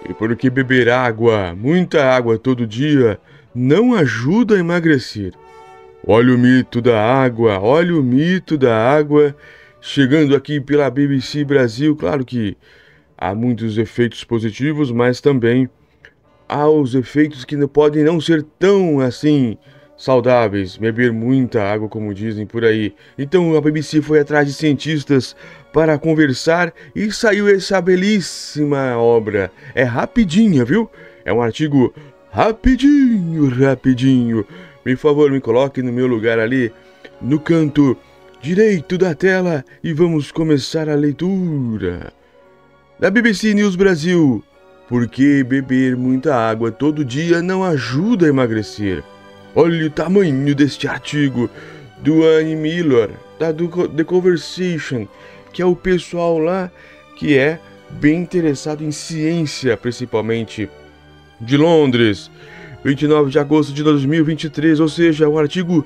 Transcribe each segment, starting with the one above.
E porque beber água, muita água todo dia, não ajuda a emagrecer. Olha o mito da água, olha o mito da água. Chegando aqui pela BBC Brasil, claro que há muitos efeitos positivos, mas também há os efeitos que não podem não ser tão assim saudáveis, beber muita água, como dizem por aí. Então a BBC foi atrás de cientistas para conversar e saiu essa belíssima obra. É rapidinha, viu? É um artigo rapidinho, rapidinho. Por favor, me coloque no meu lugar ali, no canto direito da tela, e vamos começar a leitura. Da BBC News Brasil. Por que beber muita água todo dia não ajuda a emagrecer? Olha o tamanho deste artigo do Annie Miller, do The Conversation, que é o pessoal lá que é bem interessado em ciência, principalmente de Londres. 29 de agosto de 2023, ou seja, um artigo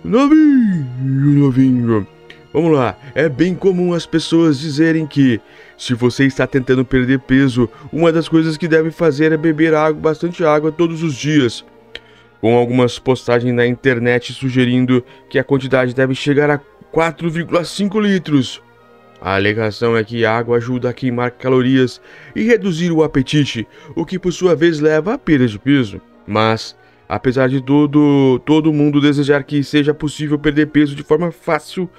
novinho. Vamos lá, é bem comum as pessoas dizerem que, se você está tentando perder peso, uma das coisas que deve fazer é beber água, bastante água todos os dias, com algumas postagens na internet sugerindo que a quantidade deve chegar a 4,5 litros. A alegação é que a água ajuda a queimar calorias e reduzir o apetite, o que por sua vez leva à perda de peso. Mas, apesar de todo mundo desejar que seja possível perder peso de forma fácil,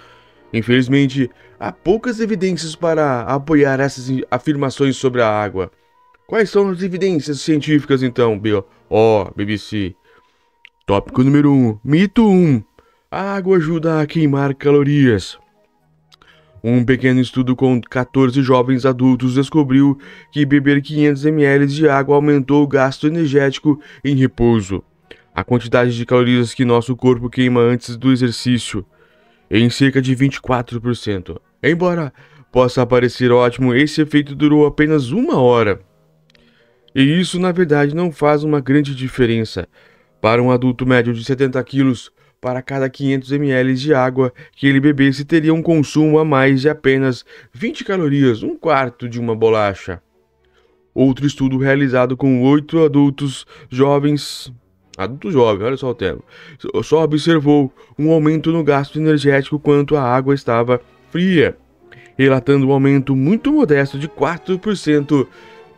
infelizmente, há poucas evidências para apoiar essas afirmações sobre a água. Quais são as evidências científicas então, BBC? Tópico número 1. Mito 1. A água ajuda a queimar calorias. Um pequeno estudo com 14 jovens adultos descobriu que beber 500 ml de água aumentou o gasto energético em repouso, a quantidade de calorias que nosso corpo queima antes do exercício, em cerca de 24%. Embora possa parecer ótimo, esse efeito durou apenas 1 hora. E isso, na verdade, não faz uma grande diferença. Para um adulto médio de 70 quilos, para cada 500 ml de água que ele bebesse, teria um consumo a mais de apenas 20 calorias, um quarto de uma bolacha. Outro estudo realizado com 8 adultos jovens, olha só o termo, só observou um aumento no gasto energético quanto a água estava fria, relatando um aumento muito modesto de 4%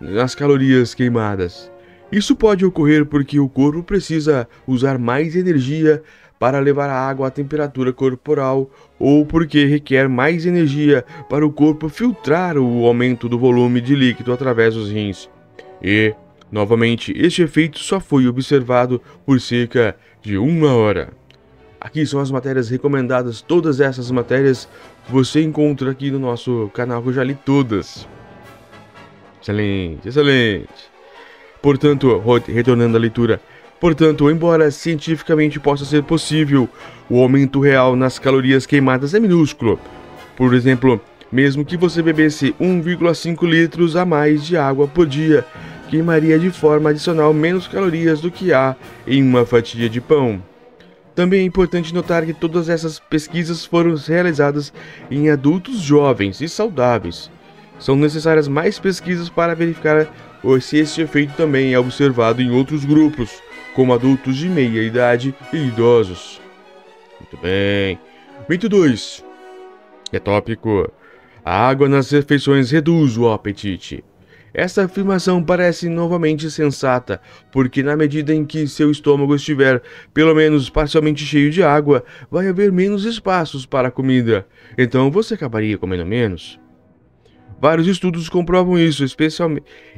nas calorias queimadas. Isso pode ocorrer porque o corpo precisa usar mais energia para levar a água à temperatura corporal, ou porque requer mais energia para o corpo filtrar o aumento do volume de líquido através dos rins. E, novamente, este efeito só foi observado por cerca de 1 hora. Aqui são as matérias recomendadas, todas essas matérias você encontra aqui no nosso canal, que eu já li todas. Excelente, excelente. Portanto, retornando à leitura, embora cientificamente possa ser possível, o aumento real nas calorias queimadas é minúsculo. Por exemplo, mesmo que você bebesse 1,5 litros a mais de água por dia, queimaria de forma adicional menos calorias do que há em uma fatia de pão. Também é importante notar que todas essas pesquisas foram realizadas em adultos jovens e saudáveis. São necessárias mais pesquisas para verificar se esse efeito também é observado em outros grupos, como adultos de meia idade e idosos. Muito bem. Mito 2. É tópico. A água nas refeições reduz o apetite. Essa afirmação parece novamente sensata, porque na medida em que seu estômago estiver pelo menos parcialmente cheio de água, vai haver menos espaços para a comida, então você acabaria comendo menos. Vários estudos comprovam isso,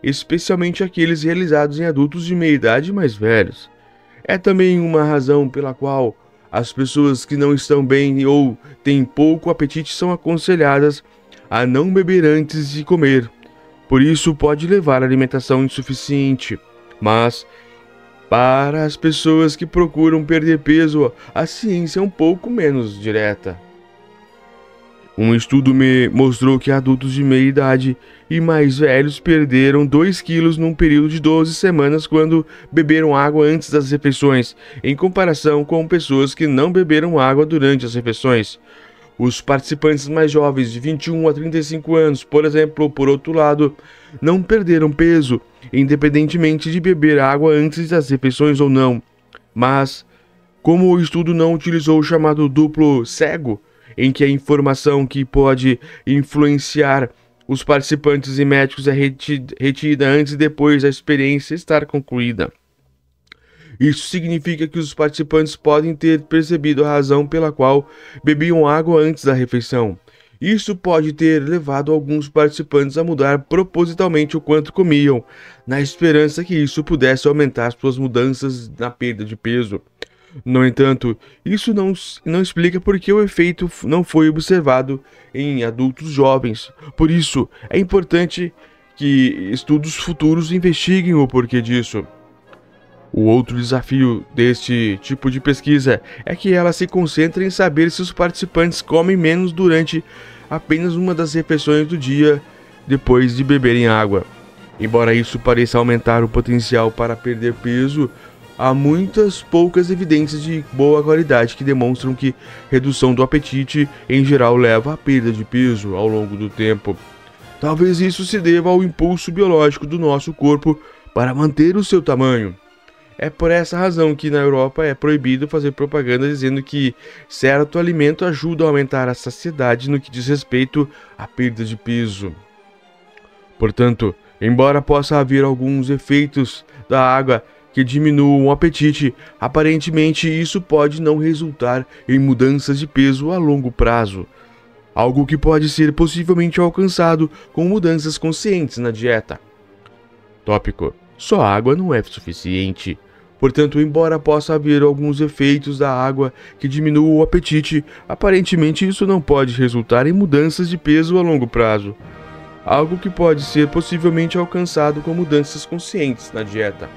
especialmente aqueles realizados em adultos de meia idade e mais velhos. É também uma razão pela qual as pessoas que não estão bem ou têm pouco apetite são aconselhadas a não beber antes de comer. Por isso pode levar à alimentação insuficiente. Mas, para as pessoas que procuram perder peso, a ciência é um pouco menos direta. Um estudo me mostrou que adultos de meia idade e mais velhos perderam 2 quilos num período de 12 semanas quando beberam água antes das refeições, em comparação com pessoas que não beberam água durante as refeições. Os participantes mais jovens, de 21 a 35 anos, por exemplo, por outro lado, não perderam peso, independentemente de beber água antes das refeições ou não. Mas, como o estudo não utilizou o chamado duplo cego, em que a informação que pode influenciar os participantes e médicos é retida antes e depois da experiência estar concluída. Isso significa que os participantes podem ter percebido a razão pela qual bebiam água antes da refeição. Isso pode ter levado alguns participantes a mudar propositalmente o quanto comiam, na esperança que isso pudesse aumentar suas mudanças na perda de peso. No entanto, isso não explica por que o efeito não foi observado em adultos jovens. Por isso, é importante que estudos futuros investiguem o porquê disso. O outro desafio deste tipo de pesquisa é que ela se concentra em saber se os participantes comem menos durante apenas uma das refeições do dia depois de beberem água. Embora isso pareça aumentar o potencial para perder peso, há muitas poucas evidências de boa qualidade que demonstram que redução do apetite em geral leva à perda de peso ao longo do tempo. Talvez isso se deva ao impulso biológico do nosso corpo para manter o seu tamanho. É por essa razão que na Europa é proibido fazer propaganda dizendo que certo alimento ajuda a aumentar a saciedade no que diz respeito à perda de peso. Portanto, embora possa haver alguns efeitos da água que diminuam o apetite, aparentemente isso pode não resultar em mudanças de peso a longo prazo, algo que pode ser possivelmente alcançado com mudanças conscientes na dieta. Tópico: só água não é suficiente. Portanto, embora possa haver alguns efeitos da água que diminuam o apetite, aparentemente isso não pode resultar em mudanças de peso a longo prazo, algo que pode ser possivelmente alcançado com mudanças conscientes na dieta.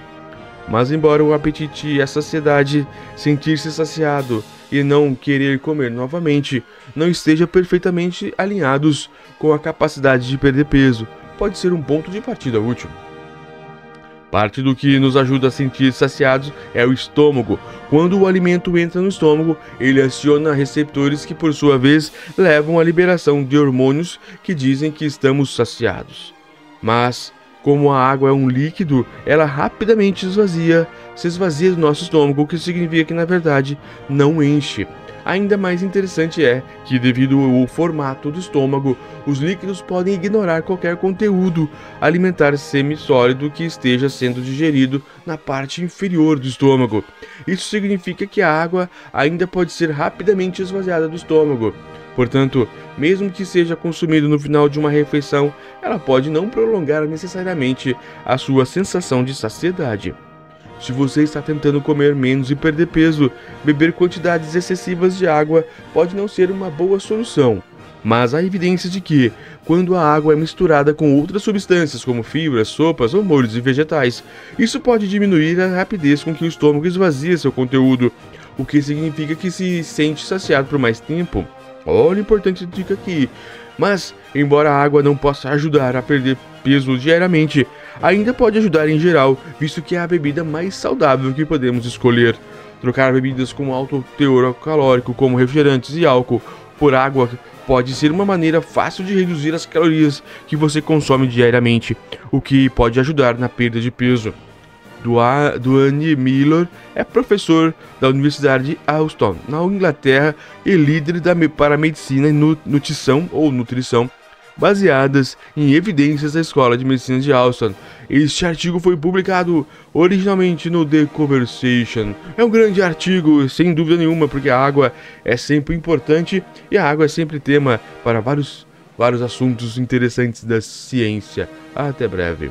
Mas embora o apetite e a saciedade, sentir-se saciado e não querer comer novamente, não estejam perfeitamente alinhados com a capacidade de perder peso, pode ser um ponto de partida útil. Parte do que nos ajuda a sentir saciados é o estômago. Quando o alimento entra no estômago, ele aciona receptores que, por sua vez, levam à liberação de hormônios que dizem que estamos saciados. Mas, como a água é um líquido, ela rapidamente se esvazia do nosso estômago, o que significa que, na verdade, não enche. Ainda mais interessante é que, devido ao formato do estômago, os líquidos podem ignorar qualquer conteúdo alimentar semissólido que esteja sendo digerido na parte inferior do estômago. Isso significa que a água ainda pode ser rapidamente esvaziada do estômago. Portanto, mesmo que seja consumido no final de uma refeição, ela pode não prolongar necessariamente a sua sensação de saciedade. Se você está tentando comer menos e perder peso, beber quantidades excessivas de água pode não ser uma boa solução. Mas há evidências de que, quando a água é misturada com outras substâncias como fibras, sopas ou molhos e vegetais, isso pode diminuir a rapidez com que o estômago esvazia seu conteúdo, o que significa que se sente saciado por mais tempo. Olha a importante dica aqui. Mas, embora a água não possa ajudar a perder peso diariamente, ainda pode ajudar em geral, visto que é a bebida mais saudável que podemos escolher. Trocar bebidas com alto teor calórico, como refrigerantes e álcool, por água pode ser uma maneira fácil de reduzir as calorias que você consome diariamente, o que pode ajudar na perda de peso. Duane Miller é professor da Universidade de Houston, na Inglaterra, e líder para medicina e nutrição, baseadas em evidências da Escola de Medicina de Houston. Este artigo foi publicado originalmente no The Conversation. É um grande artigo, sem dúvida nenhuma, porque a água é sempre importante e a água é sempre tema para vários assuntos interessantes da ciência. Até breve.